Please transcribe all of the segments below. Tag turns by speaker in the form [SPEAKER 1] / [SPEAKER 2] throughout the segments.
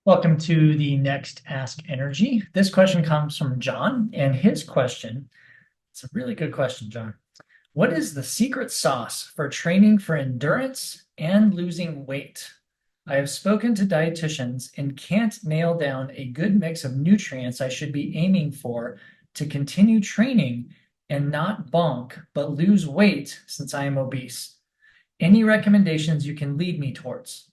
[SPEAKER 1] Welcome to the next Ask Energy. This question comes from John, and his question, it's a really good question, John. What is the secret sauce for training for endurance and losing weight? I have spoken to dietitians and can't nail down a good mix of nutrients I should be aiming for to continue training and not bonk, but lose weight since I am obese. Any recommendations you can lead me towards?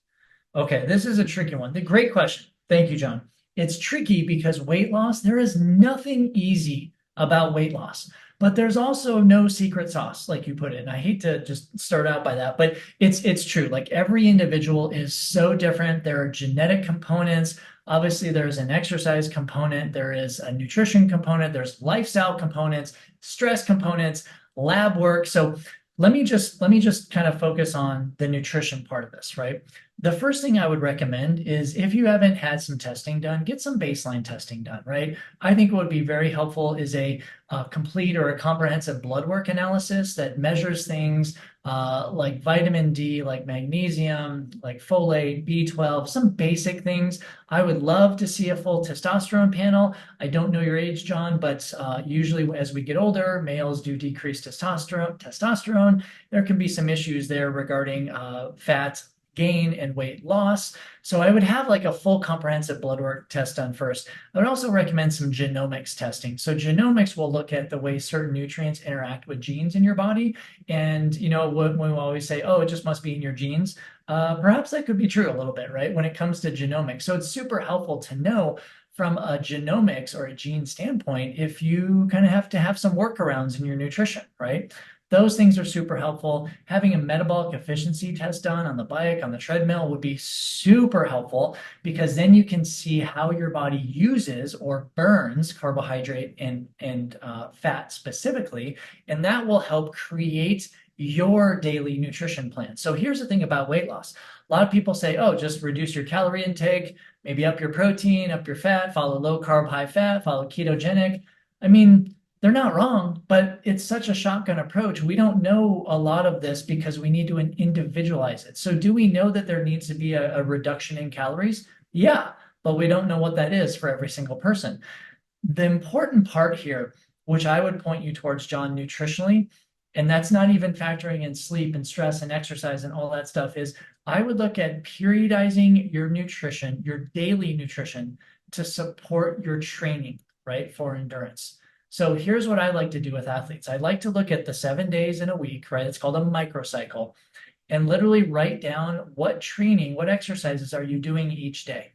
[SPEAKER 1] Okay, this is a tricky one. The great question. Thank you, John. It's tricky because weight loss, there is nothing easy about weight loss, but there's also no secret sauce, like you put it. And I hate to just start out by that, but it's true. Like every individual is so different. There are genetic components. Obviously, there's an exercise component, there is a nutrition component, there's lifestyle components, stress components, lab work. So let me just kind of focus on the nutrition part of this, right? The first thing I would recommend is if you haven't had some testing done, get some baseline testing done, right? I think what would be very helpful is a complete or a comprehensive blood work analysis that measures things like vitamin D, like magnesium, like folate, B12, some basic things. I would love to see a full testosterone panel. I don't know your age, John, but usually as we get older, males do decrease testosterone. There can be some issues there regarding fat gain and weight loss. So I would have like a full comprehensive blood work test done first. I would also recommend some genomics testing. So genomics will look at the way certain nutrients interact with genes in your body. And, you know, when we always say, oh, it just must be in your genes, perhaps that could be true a little bit, right? When it comes to genomics. So it's super helpful to know from a genomics or a gene standpoint if you kind of have to have some workarounds in your nutrition, right? Those things are super helpful. Having a metabolic efficiency test done on the bike, on the treadmill would be super helpful because then you can see how your body uses or burns carbohydrate and fat specifically, and that will help create your daily nutrition plan. So here's the thing about weight loss. A lot of people say, oh, just reduce your calorie intake, maybe up your protein, up your fat, follow low carb, high fat, follow ketogenic. I mean, they're not wrong, but it's such a shotgun approach. We don't know a lot of this because we need to individualize it. So do we know that there needs to be a reduction in calories? Yeah, but we don't know what that is for every single person. The important part here, which I would point you towards, John, nutritionally, and that's not even factoring in sleep and stress and exercise and all that stuff, is I would look at periodizing your nutrition, your daily nutrition, to support your training, right, for endurance. So here's what I like to do with athletes. I like to look at the 7 days in a week, right? It's called a microcycle, and literally write down what training, what exercises are you doing each day.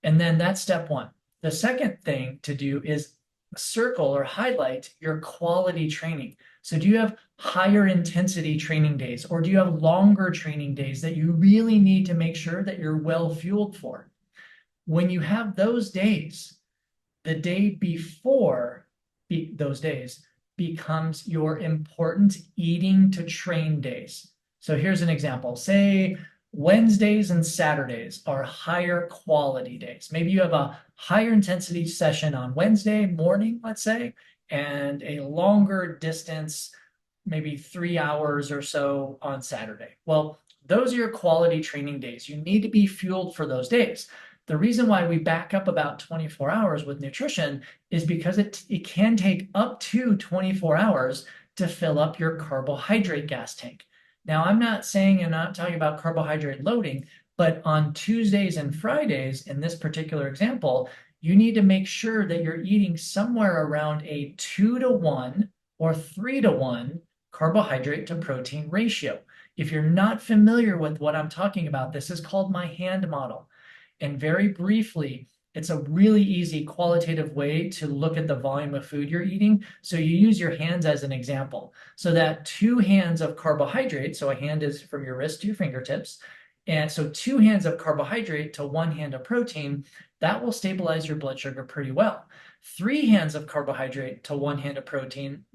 [SPEAKER 1] And then that's step one. The second thing to do is circle or highlight your quality training. So do you have higher intensity training days, or do you have longer training days that you really need to make sure that you're well fueled for? When you have those days, the day before those days becomes your important eating to train days. So here's an example. Say Wednesdays and Saturdays are higher quality days. Maybe you have a higher intensity session on Wednesday morning, let's say, and a longer distance, maybe 3 hours or so on Saturday. Well, those are your quality training days. You need to be fueled for those days. The reason why we back up about 24 hours with nutrition is because it can take up to 24 hours to fill up your carbohydrate gas tank. Now, I'm not saying I'm not talking about carbohydrate loading, but on Tuesdays and Fridays, in this particular example, you need to make sure that you're eating somewhere around a 2-to-1 or 3-to-1 carbohydrate to protein ratio. If you're not familiar with what I'm talking about, this is called my hand model. And very briefly, it's a really easy qualitative way to look at the volume of food you're eating. So you use your hands as an example. So that 2 hands of carbohydrate, so a hand is from your wrist to your fingertips, and so 2 hands of carbohydrate to 1 hand of protein, that will stabilize your blood sugar pretty well. 3 hands of carbohydrate to 1 hand of protein,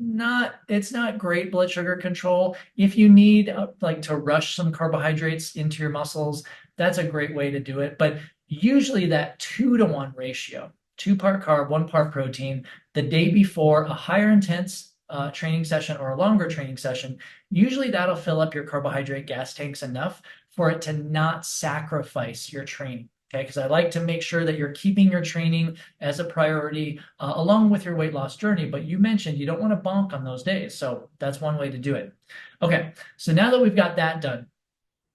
[SPEAKER 1] it's not great blood sugar control. If you need like to rush some carbohydrates into your muscles, that's a great way to do it. But usually that 2-to-1 ratio, 2 part carb, 1 part protein, the day before a higher intense training session or a longer training session, usually that'll fill up your carbohydrate gas tanks enough for it to not sacrifice your training. Okay, because I like to make sure that you're keeping your training as a priority along with your weight loss journey. But you mentioned you don't want to bonk on those days. So that's one way to do it. Okay, so now that we've got that done,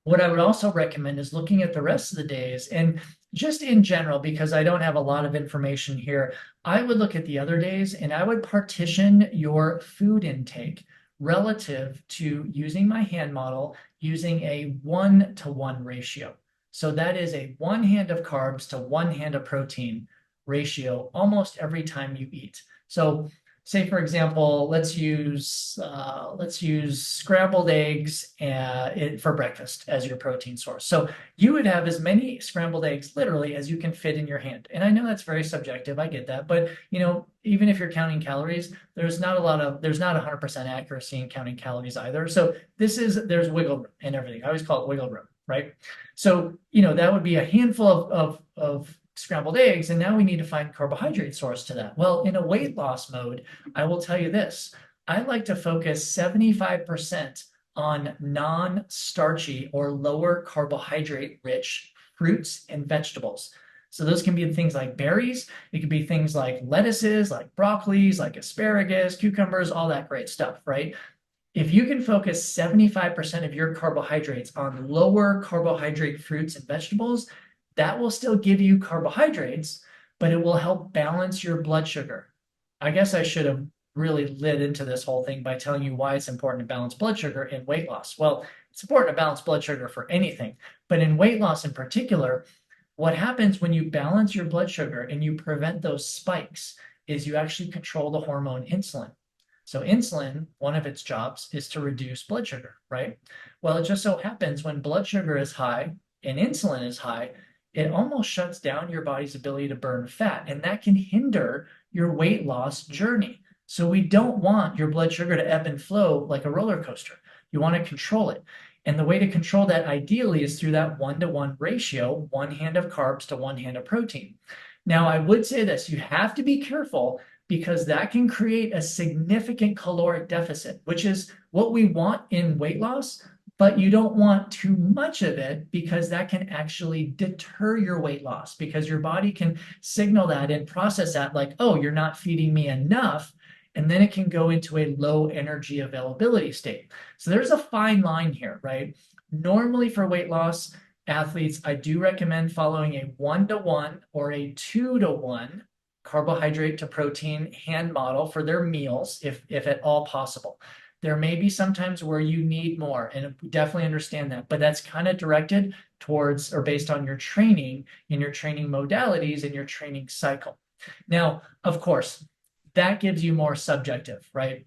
[SPEAKER 1] what I would also recommend is looking at the rest of the days and just in general, because I don't have a lot of information here, I would look at the other days and I would partition your food intake relative to using my hand model using a 1-to-1 ratio. So that is a 1 hand of carbs to 1 hand of protein ratio almost every time you eat. So say for example, let's use scrambled eggs for breakfast as your protein source. So you would have as many scrambled eggs literally as you can fit in your hand. And I know that's very subjective. I get that, but even if you're counting calories, there's not 100% accuracy in counting calories either. So there's wiggle room and everything. I always call it wiggle room, right? So that would be a handful of scrambled eggs, and now we need to find carbohydrate source to that. Well, in a weight loss mode, I will tell you this. I like to focus 75% on non-starchy or lower carbohydrate rich fruits and vegetables. So those can be things like berries. It could be things like lettuces, like broccolis, like asparagus, cucumbers, all that great stuff, right? If you can focus 75% of your carbohydrates on lower carbohydrate fruits and vegetables, that will still give you carbohydrates, but it will help balance your blood sugar. I guess I should have really lit into this whole thing by telling you why it's important to balance blood sugar in weight loss. Well, it's important to balance blood sugar for anything, but in weight loss in particular, what happens when you balance your blood sugar and you prevent those spikes is you actually control the hormone insulin. So insulin, one of its jobs is to reduce blood sugar, right? Well, it just so happens when blood sugar is high and insulin is high, it almost shuts down your body's ability to burn fat, and that can hinder your weight loss journey. So we don't want your blood sugar to ebb and flow like a roller coaster. You want to control it. And the way to control that ideally is through that 1-to-1 ratio, 1 hand of carbs to 1 hand of protein. Now, I would say this, you have to be careful because that can create a significant caloric deficit, which is what we want in weight loss, but you don't want too much of it because that can actually deter your weight loss because your body can signal that and process that like, oh, you're not feeding me enough. And then it can go into a low energy availability state. So there's a fine line here, right? Normally for weight loss athletes, I do recommend following a 1-to-1 or a 2-to-1 carbohydrate to protein hand model for their meals, if at all possible. There may be sometimes where you need more, and we definitely understand that, but that's kind of directed towards or based on your training and your training modalities and your training cycle. Now, of course, that gives you more subjective, right?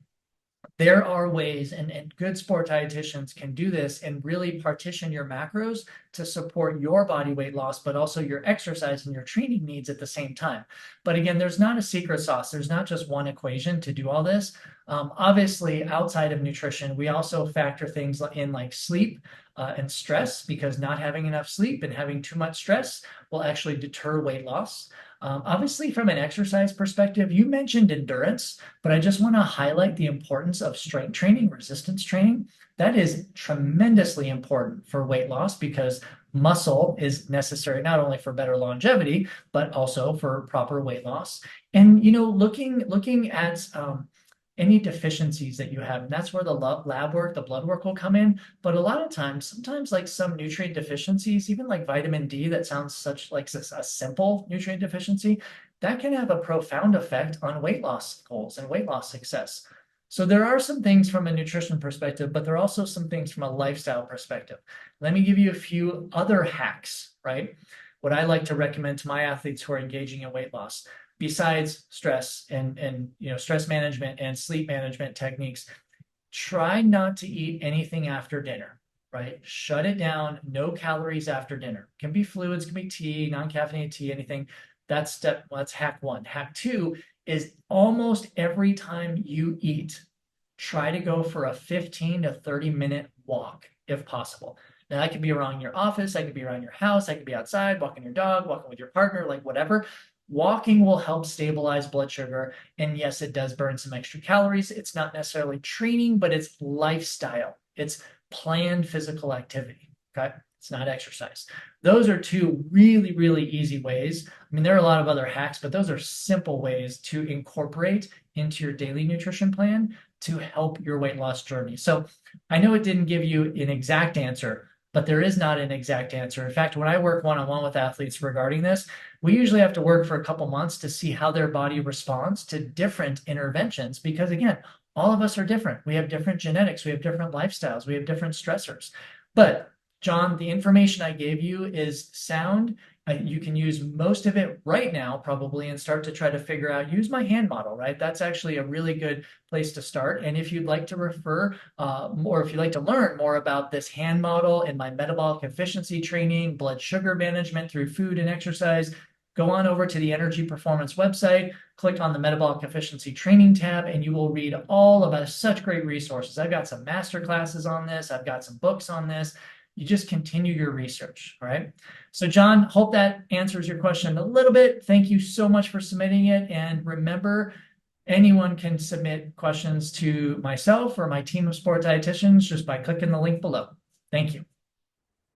[SPEAKER 1] There are ways, and good sport dietitians can do this and really partition your macros to support your body weight loss, but also your exercise and your training needs at the same time. But again, there's not a secret sauce. There's not just one equation to do all this. Obviously, outside of nutrition, we also factor things in like sleep and stress, because not having enough sleep and having too much stress will actually deter weight loss. Obviously, from an exercise perspective, you mentioned endurance, but I just want to highlight the importance of strength training, resistance training. That is tremendously important for weight loss because muscle is necessary not only for better longevity, but also for proper weight loss. And looking at any deficiencies that you have, and that's where the lab work, the blood work will come in. But a lot of times, sometimes like some nutrient deficiencies, even like vitamin D, that sounds such like a simple nutrient deficiency, that can have a profound effect on weight loss goals and weight loss success. So there are some things from a nutrition perspective, but there are also some things from a lifestyle perspective. Let me give you a few other hacks, right? What I like to recommend to my athletes who are engaging in weight loss, besides stress and stress management and sleep management techniques, try not to eat anything after dinner, right? Shut it down. No calories after dinner. Can be fluids, can be tea, non-caffeinated tea, anything. That's hack one. Hack two is almost every time you eat, try to go for a 15 to 30-minute walk if possible. Now, that could be around your office, that could be around your house, that could be outside, walking your dog, walking with your partner, like whatever. Walking will help stabilize blood sugar. And yes, it does burn some extra calories. It's not necessarily training, but it's lifestyle. It's planned physical activity. Okay. It's not exercise. Those are two really, really easy ways. I mean, there are a lot of other hacks, but those are simple ways to incorporate into your daily nutrition plan to help your weight loss journey. So I know it didn't give you an exact answer, but there is not an exact answer. In fact, when I work one-on-one with athletes regarding this, we usually have to work for a couple months to see how their body responds to different interventions because, again, all of us are different. We have different genetics, we have different lifestyles, we have different stressors. But John, the information I gave you is sound. You can use most of it right now, probably, and start to try to figure out, use my hand model, right? That's actually a really good place to start. And if you'd like to refer more, if you'd like to learn more about this hand model and my metabolic efficiency training, blood sugar management through food and exercise, go on over to the eNRG Performance website, click on the Metabolic Efficiency Training tab, and you will read all about such great resources. I've got some master classes on this. I've got some books on this. You just continue your research, all right? So John, hope that answers your question a little bit. Thank you so much for submitting it. And remember, anyone can submit questions to myself or my team of sport dietitians just by clicking the link below. Thank you.